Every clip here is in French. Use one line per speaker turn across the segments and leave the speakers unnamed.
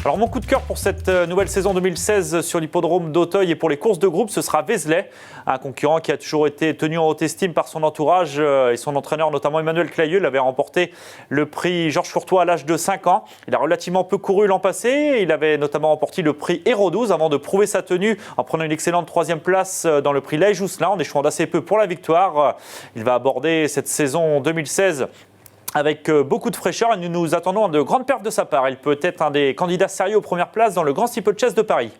Alors mon coup de cœur pour cette nouvelle saison 2016 sur l'hippodrome d'Auteuil et pour les courses de groupe, ce sera Vézelay, un concurrent qui a toujours été tenu en haute estime par son entourage et son entraîneur, notamment Emmanuel Clayeux. Il avait remporté le prix Georges Courtois à l'âge de 5 ans. Il a relativement peu couru l'an passé. Il avait notamment remporté le prix Héros 12 avant de prouver sa tenue en prenant une excellente 3e place dans le prix Leigh-Jousselin en échouant d'assez peu pour la victoire. Il va aborder cette saison 2016 avec beaucoup de fraîcheur et nous nous attendons à de grandes pertes de sa part. Il peut être un des candidats sérieux aux premières places dans le Grand Steeplechase de Paris.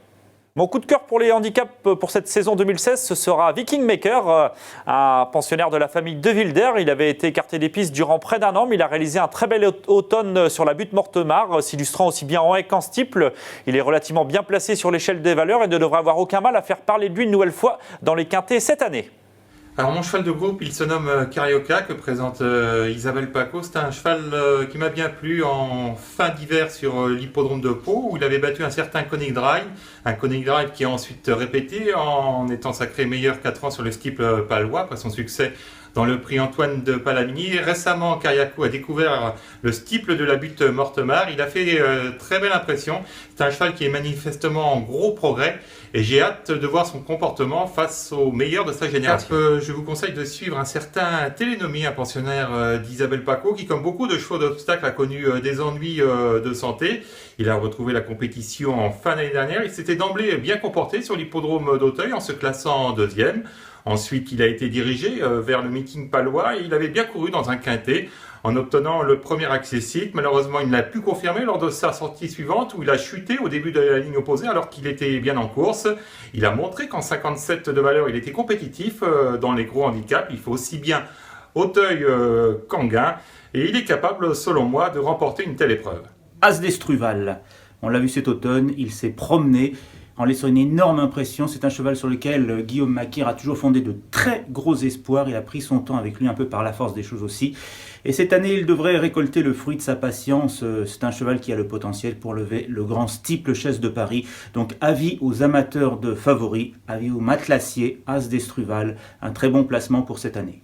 Mon coup de cœur pour les handicaps pour cette saison 2016, ce sera Viking Maker, un pensionnaire de la famille De Wilder. Il avait été écarté des pistes durant près d'un an, mais il a réalisé un très bel automne sur la butte Mortemart, s'illustrant aussi bien en haie qu'en steeple. Il est relativement bien placé sur l'échelle des valeurs et ne devrait avoir aucun mal à faire parler de lui une nouvelle fois dans les quintets cette année.
Alors mon cheval de groupe, il se nomme Carioca, que présente Isabelle Paco. C'est un cheval qui m'a bien plu en fin d'hiver sur l'hippodrome de Pau, où il avait battu un certain Koenig Drive. Un Koenig Drive qui a ensuite répété en étant sacré meilleur 4 ans sur le steeple palois, après son succès dans le prix Antoine de Palamini. Récemment, Carioca a découvert le steeple de la butte Mortemart. Il a fait très belle impression. C'est un cheval qui est manifestement en gros progrès et j'ai hâte de voir son comportement face aux meilleurs de sa génération. Je vous conseille de suivre un certain Télénomie, un pensionnaire d'Isabelle Paco, qui comme beaucoup de chevaux d'obstacles a connu des ennuis de santé. Il a retrouvé la compétition en fin d'année dernière. Il s'était d'emblée bien comporté sur l'hippodrome d'Auteuil en se classant 2e. Ensuite, il a été dirigé vers le meeting palois et il avait bien couru dans un quintet en obtenant le premier accessible. Malheureusement, il n'a pu confirmer lors de sa sortie suivante où il a chuté au début de la ligne opposée alors qu'il était bien en course. Il a montré qu'en 57 de valeur, il était compétitif dans les gros handicaps. Il faut aussi bien Auteuil qu'Anguin et il est capable, selon moi, de remporter une telle épreuve.
As d'Estruval, on l'a vu cet automne, il s'est promené en laissant une énorme impression. C'est un cheval sur lequel Guillaume Maquir a toujours fondé de très gros espoirs. Il a pris son temps avec lui un peu par la force des choses aussi. Et cette année, il devrait récolter le fruit de sa patience. C'est un cheval qui a le potentiel pour lever le grand Steeplechase de Paris. Donc avis aux amateurs de favoris, avis aux matelassiers, As d'Estruval. Un très bon placement pour cette année.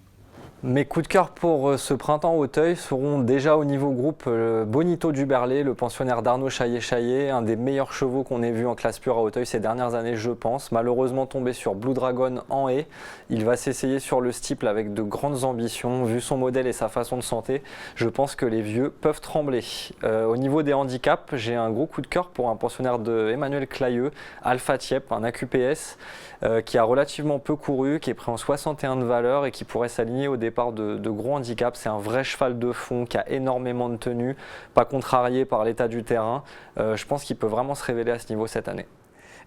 Mes coups de cœur pour ce printemps Auteuil seront déjà au niveau groupe Bonito du Berlay, le pensionnaire d'Arnaud Chaillet-Chaillet, un des meilleurs chevaux qu'on ait vu en classe pure à Auteuil ces dernières années, je pense. Malheureusement tombé sur Blue Dragon en haie, il va s'essayer sur le steeple avec de grandes ambitions. Vu son modèle et sa façon de santé, je pense que les vieux peuvent trembler. Au niveau des handicaps, j'ai un gros coup de cœur pour un pensionnaire de Emmanuel Clayeux, Alpha Tiep, un AQPS, qui a relativement peu couru, qui est pris en 61 de valeur et qui pourrait s'aligner au départ de gros handicaps. C'est un vrai cheval de fond qui a énormément de tenue, pas contrarié par l'état du terrain. Je pense qu'il peut vraiment se révéler à ce niveau cette année.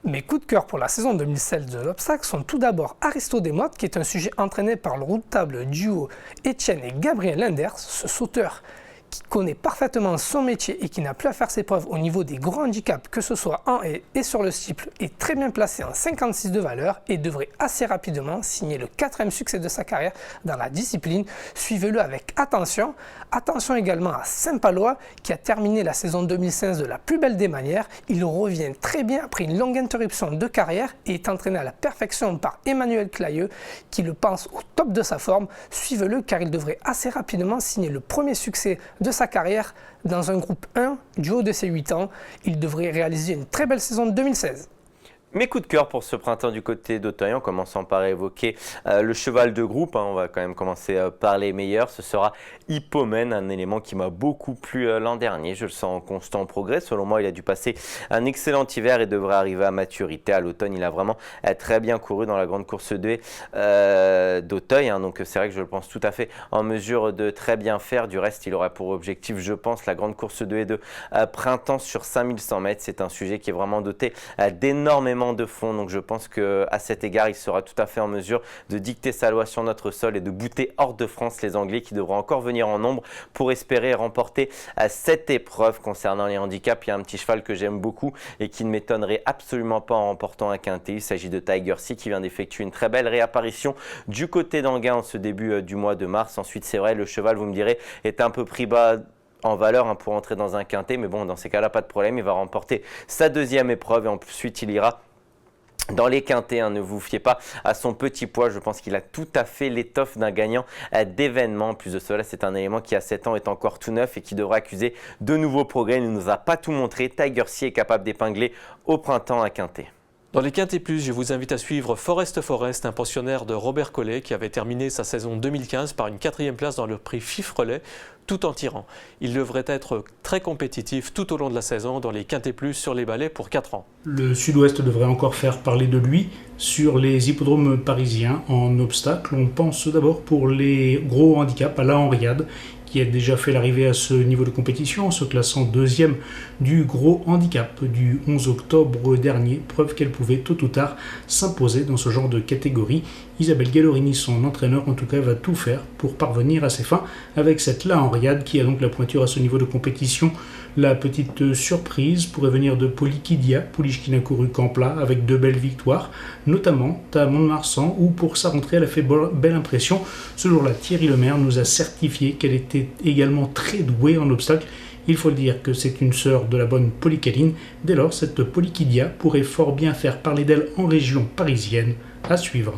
Mes coups de cœur pour la saison 2016 de l'Obstacle sont tout d'abord Aristo Desmottes, qui est un sujet entraîné par le redoutable duo Étienne et Gabriel Linders, ce sauteur qui connaît parfaitement son métier et qui n'a plus à faire ses preuves au niveau des gros handicaps, que ce soit en haie et sur le steeple, est très bien placé en 56 de valeur et devrait assez rapidement signer le 4e succès de sa carrière dans la discipline. Suivez-le avec attention. Attention également à Saint-Palois qui a terminé la saison 2016 de la plus belle des manières. Il revient très bien après une longue interruption de carrière et est entraîné à la perfection par Emmanuel Clayeux qui le pense au top de sa forme. Suivez-le car il devrait assez rapidement signer le premier succès de sa carrière dans un groupe 1 du haut de ses 8 ans. Il devrait réaliser une très belle saison de 2016.
Mes coups de cœur pour ce printemps du côté d'Auteuil, en commençant par évoquer le cheval de groupe, on va quand même commencer par les meilleurs, ce sera Hippomène, un élément qui m'a beaucoup plu l'an dernier, je le sens en constant progrès, selon moi il a dû passer un excellent hiver et devrait arriver à maturité à l'automne, il a vraiment très bien couru dans la grande course de haie d'Auteuil, donc c'est vrai que je le pense tout à fait en mesure de très bien faire, du reste il aura pour objectif je pense la grande course de haie de printemps sur 5100 mètres, c'est un sujet qui est vraiment doté d'énormément de fond, donc je pense qu'à cet égard il sera tout à fait en mesure de dicter sa loi sur notre sol et de bouter hors de France les Anglais qui devront encore venir en nombre pour espérer remporter cette épreuve. Concernant les handicaps, il y a un petit cheval que j'aime beaucoup et qui ne m'étonnerait absolument pas en remportant un quintet, il s'agit de Tiger Sea qui vient d'effectuer une très belle réapparition du côté d'Anguin en ce début du mois de mars. Ensuite c'est vrai, le cheval, vous me direz, est un peu pris bas en valeur pour entrer dans un quintet, mais bon, dans ces cas-là, pas de problème, il va remporter sa 2e épreuve et ensuite il ira Dans les quintés, ne vous fiez pas à son petit poids, je pense qu'il a tout à fait l'étoffe d'un gagnant d'événement. En plus de cela, c'est un élément qui à 7 ans est encore tout neuf et qui devra accuser de nouveaux progrès. Il ne nous a pas tout montré. Tiger Sea est capable d'épingler au printemps à quinté.
Dans les Quintés Plus, je vous invite à suivre Forest, un pensionnaire de Robert Collet qui avait terminé sa saison 2015 par une 4e place dans le prix Fifrelet tout en tirant. Il devrait être très compétitif tout au long de la saison dans les Quintés Plus sur les balais pour 4 ans.
Le Sud-Ouest devrait encore faire parler de lui sur les hippodromes parisiens en obstacle. On pense d'abord pour les gros handicaps à la Henriade, qui a déjà fait l'arrivée à ce niveau de compétition en se classant 2e du gros handicap du 11 octobre dernier, preuve qu'elle pouvait tôt ou tard s'imposer dans ce genre de catégorie. Isabelle Gallorini, son entraîneur en tout cas, va tout faire pour parvenir à ses fins avec cette La Henriade qui a donc la pointure à ce niveau de compétition. La petite surprise pourrait venir de Polikidia, pouliche qui n'a couru qu'en plat avec 2 belles victoires, notamment à Mont-de-Marsan où pour sa rentrée elle a fait belle impression. Ce jour-là, Thierry Lemaire nous a certifié qu'elle était également très douée en obstacle. Il faut le dire que c'est une sœur de la bonne Polycaline. Dès lors, cette Polikidia pourrait fort bien faire parler d'elle en région parisienne. À suivre.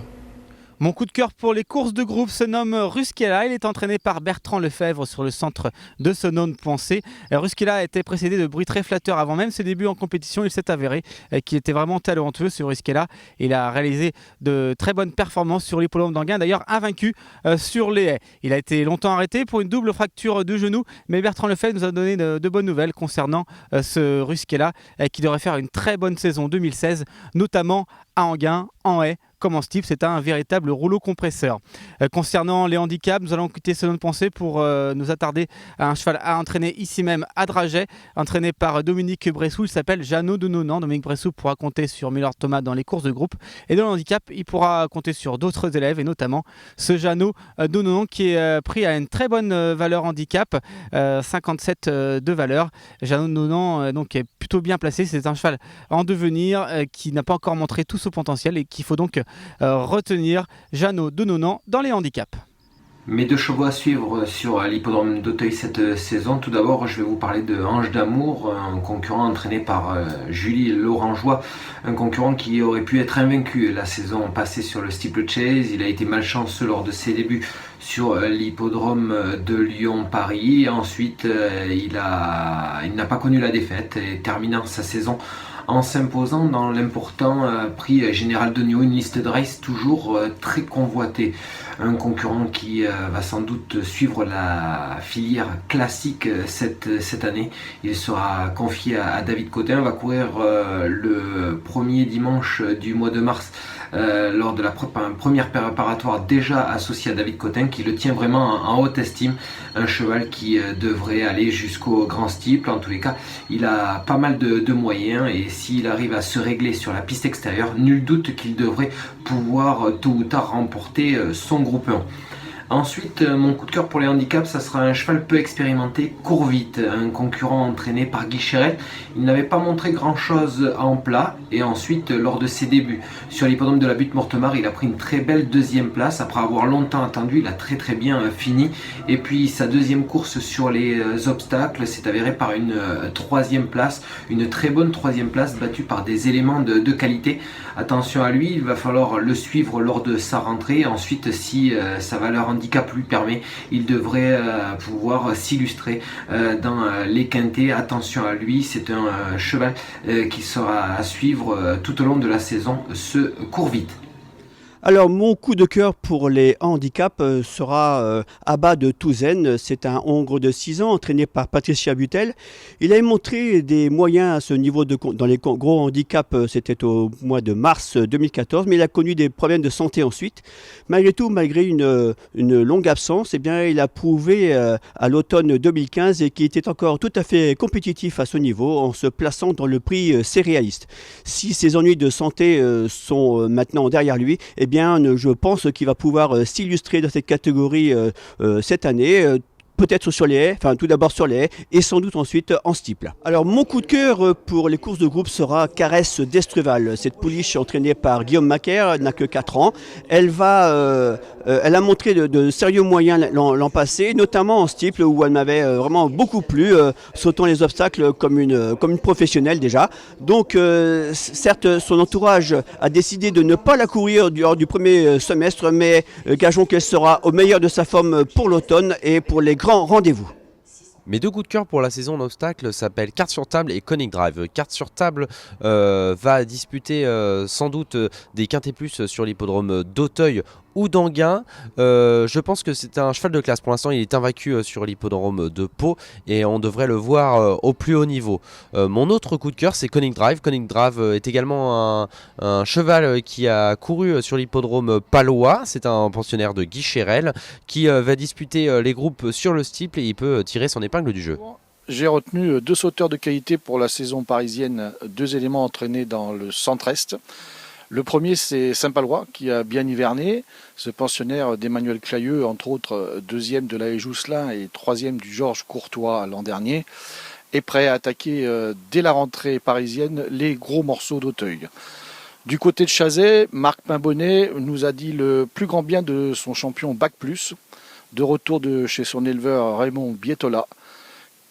Mon coup de cœur pour les courses de groupe se nomme Ruskela. Il est entraîné par Bertrand Lefebvre sur le centre de Sonone-Poncé. Ruskela a été précédé de bruits très flatteurs avant même ses débuts en compétition. Il s'est avéré qu'il était vraiment talentueux ce Ruskela. Il a réalisé de très bonnes performances sur l'hippodrome d'Anguin, d'ailleurs invaincu sur les haies. Il a été longtemps arrêté pour une double fracture de genou, mais Bertrand Lefebvre nous a donné de bonnes nouvelles concernant ce Ruskela qui devrait faire une très bonne saison 2016, notamment à Anguin, en haie. Comme en type, c'est un véritable rouleau compresseur. Concernant les handicaps, nous allons quitter Sonone-Poncé pour nous attarder à un cheval à entraîner ici même à Draget, entraîné par Dominique Bressou. Il s'appelle Jeannot de Nonan. Dominique Bressou pourra compter sur Miller Thomas dans les courses de groupe. Et dans le handicap, il pourra compter sur d'autres élèves, et notamment ce Jeannot de Nonan qui est pris à une très bonne valeur handicap, 57 de valeur. Jeannot de Nonan donc, est plutôt bien placé. C'est un cheval en devenir qui n'a pas encore montré tout son potentiel et qu'il faut donc retenir. Jeannot de Nonan dans les handicaps.
Mes 2 chevaux à suivre sur l'hippodrome d'Auteuil cette saison. Tout d'abord, je vais vous parler de Ange d'Amour, un concurrent entraîné par Julie Lorangeois, un concurrent qui aurait pu être invaincu la saison passée sur le steeplechase. Il a été malchanceux lors de ses débuts sur l'hippodrome de Lyon-Paris. Ensuite, il n'a pas connu la défaite et terminant sa saison en s'imposant dans l'important prix Général Degnaud, une liste de race toujours très convoitée. Un concurrent qui va sans doute suivre la filière classique cette année. Il sera confié à David Cotin, va courir le premier dimanche du mois de mars lors de la première préparatoire déjà associée à David Cotin, qui le tient vraiment en haute estime. Un cheval qui devrait aller jusqu'au grand steeple. En tous les cas, il a pas mal de moyens et s'il arrive à se régler sur la piste extérieure, nul doute qu'il devrait pouvoir tôt ou tard remporter son groupe 1. Ensuite, mon coup de cœur pour les handicaps, ça sera un cheval peu expérimenté, Courvite, un concurrent entraîné par Guy Chérette. Il n'avait pas montré grand chose en plat et ensuite, lors de ses débuts sur l'hippodrome de la Butte Mortemart, il a pris une très belle 2e place. Après avoir longtemps attendu, il a très bien fini. Et puis sa 2e course sur les obstacles s'est avérée par une 3e place, une très bonne 3e place battue par des éléments de qualité. Attention à lui, il va falloir le suivre lors de sa rentrée. Ensuite, si sa valeur handicap lui permet, il devrait pouvoir s'illustrer dans les quintés. Attention à lui, c'est un cheval qui sera à suivre tout au long de la saison, ce Courvite.
Alors mon coup de cœur pour les handicaps sera Abba de Touzen. C'est un Hongre de 6 ans entraîné par Patricia Butel. Il a montré des moyens à ce niveau dans les gros handicaps, c'était au mois de mars 2014, mais il a connu des problèmes de santé ensuite. Malgré tout, malgré une longue absence, eh bien, il a prouvé à l'automne 2015 et qu'il était encore tout à fait compétitif à ce niveau en se plaçant dans le prix céréaliste. Si ses ennuis de santé sont maintenant derrière lui, eh bien, je pense qu'il va pouvoir s'illustrer dans cette catégorie cette année. peut-être sur les haies, enfin tout d'abord sur les haies et sans doute ensuite en steeple. Alors mon coup de cœur pour les courses de groupe sera Caresse d'Estruval. Cette pouliche entraînée par Guillaume Macaire n'a que 4 ans. Elle a montré de sérieux moyens l'an passé, notamment en steeple où elle m'avait vraiment beaucoup plu, sautant les obstacles comme une professionnelle déjà. Donc certes son entourage a décidé de ne pas la courir lors du premier semestre, mais gageons qu'elle sera au meilleur de sa forme pour l'automne et pour les grands rendez-vous.
Mes 2 coups de cœur pour la saison en obstacle s'appellent Carte sur table et Conic Drive. Carte sur table va disputer sans doute des quintés plus sur l'hippodrome d'Auteuil ou d'Anguin. Je pense que c'est un cheval de classe. Pour l'instant, il est invaincu sur l'hippodrome de Pau et on devrait le voir au plus haut niveau. Mon autre coup de cœur, c'est Conic Drive. Conic Drive est également un cheval qui a couru sur l'hippodrome palois. C'est un pensionnaire de Guy Chérel qui va disputer les groupes sur le steeple et il peut tirer son épingle du jeu.
J'ai retenu 2 sauteurs de qualité pour la saison parisienne, 2 éléments entraînés dans le centre-est. Le premier, c'est Saint-Palois, qui a bien hiverné. Ce pensionnaire d'Emmanuel Clayeux, entre autres 2e de la Jousselin et 3e du Georges Courtois l'an dernier, est prêt à attaquer dès la rentrée parisienne les gros morceaux d'Auteuil. Du côté de Chazet, Marc Pimbonnet nous a dit le plus grand bien de son champion Bac+, de retour de chez son éleveur Raymond Bietola,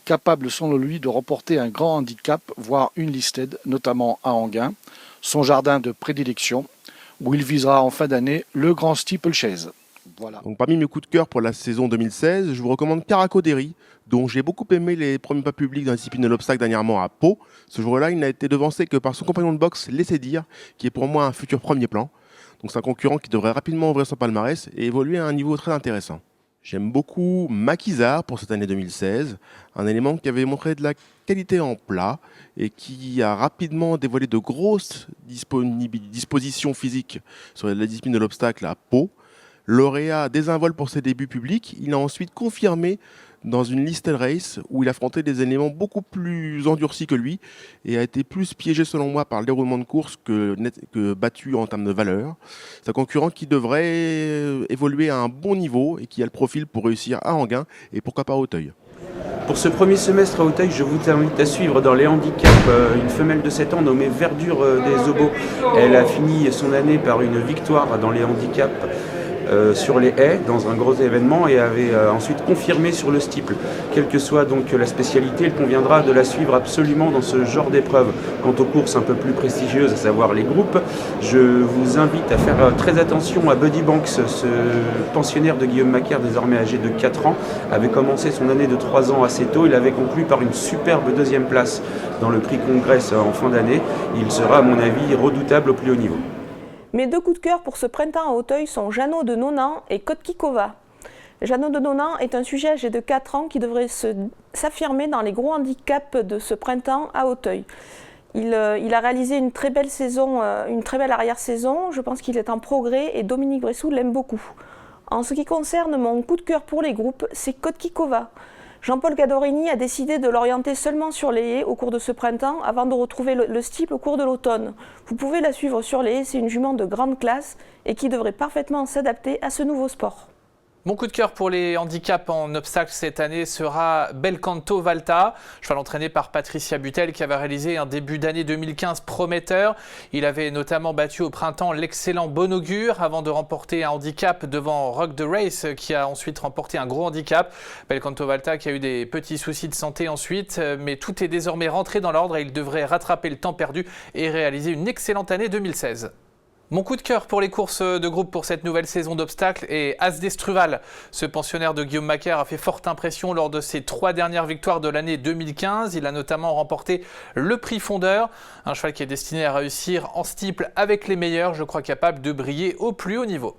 capable selon lui de remporter un grand handicap, voire une listed, notamment à Anguin, son jardin de prédilection, où il visera en fin d'année le grand steeplechase. Voilà.
Donc, parmi mes coups de cœur pour la saison 2016, je vous recommande Caraco Derry, dont j'ai beaucoup aimé les premiers pas publics dans la discipline de l'obstacle dernièrement à Pau. Ce jour-là, il n'a été devancé que par son compagnon de boxe, Laissez Dire, qui est pour moi un futur premier plan. Donc c'est un concurrent qui devrait rapidement ouvrir son palmarès et évoluer à un niveau très intéressant. J'aime beaucoup Maquisard pour cette année 2016, un élément qui avait montré de la qualité en plat et qui a rapidement dévoilé de grosses dispositions physiques sur la discipline de l'obstacle à Pau. Lauréat désinvolte pour ses débuts publics, il a ensuite confirmé dans une listed race où il affrontait des éléments beaucoup plus endurcis que lui et a été plus piégé selon moi par le déroulement de course que battu en termes de valeur. C'est un concurrent qui devrait évoluer à un bon niveau et qui a le profil pour réussir à Anguin et pourquoi pas à Auteuil.
Pour ce premier semestre à Auteuil, je vous invite à suivre dans les handicaps une femelle de 7 ans nommée Verdure des Obos. Elle a fini son année par une victoire dans les handicaps sur les haies dans un gros événement et avait ensuite confirmé sur le steeple. Quelle que soit donc la spécialité, il conviendra de la suivre absolument dans ce genre d'épreuve. Quant aux courses un peu plus prestigieuses, à savoir les groupes, je vous invite à faire très attention à Buddy Banks, ce pensionnaire de Guillaume Macaire, désormais âgé de 4 ans, avait commencé son année de 3 ans assez tôt. Il avait conclu par une superbe 2e place dans le prix Congrès en fin d'année. Il sera à mon avis redoutable au plus haut niveau.
Mes 2 coups de cœur pour ce printemps à Auteuil sont Jeannot de Nonan et Kotkikova. Jeannot de Nonan est un sujet âgé de 4 ans qui devrait s'affirmer dans les gros handicaps de ce printemps à Auteuil. Il a réalisé une très belle saison, une très belle arrière-saison. Je pense qu'il est en progrès et Dominique Bressou l'aime beaucoup. En ce qui concerne mon coup de cœur pour les groupes, c'est Kotkikova. Jean-Paul Gadorini a décidé de l'orienter seulement sur les haies au cours de ce printemps avant de retrouver le steeple au cours de l'automne. Vous pouvez la suivre sur les haies, c'est une jument de grande classe et qui devrait parfaitement s'adapter à ce nouveau sport.
Mon coup de cœur pour les handicaps en obstacle cette année sera Belcanto Valta, cheval entraîné par Patricia Butel qui avait réalisé un début d'année 2015 prometteur. Il avait notamment battu au printemps l'excellent Bonaugure avant de remporter un handicap devant Rock the Race qui a ensuite remporté un gros handicap. Belcanto Valta qui a eu des petits soucis de santé ensuite, mais tout est désormais rentré dans l'ordre et il devrait rattraper le temps perdu et réaliser une excellente année 2016. Mon coup de cœur pour les courses de groupe pour cette nouvelle saison d'obstacles est As d'Estruval. Ce pensionnaire de Guillaume Macaire a fait forte impression lors de ses 3 dernières victoires de l'année 2015. Il a notamment remporté le prix Fondeur, un cheval qui est destiné à réussir en steeple avec les meilleurs, je crois capable de briller au plus haut niveau.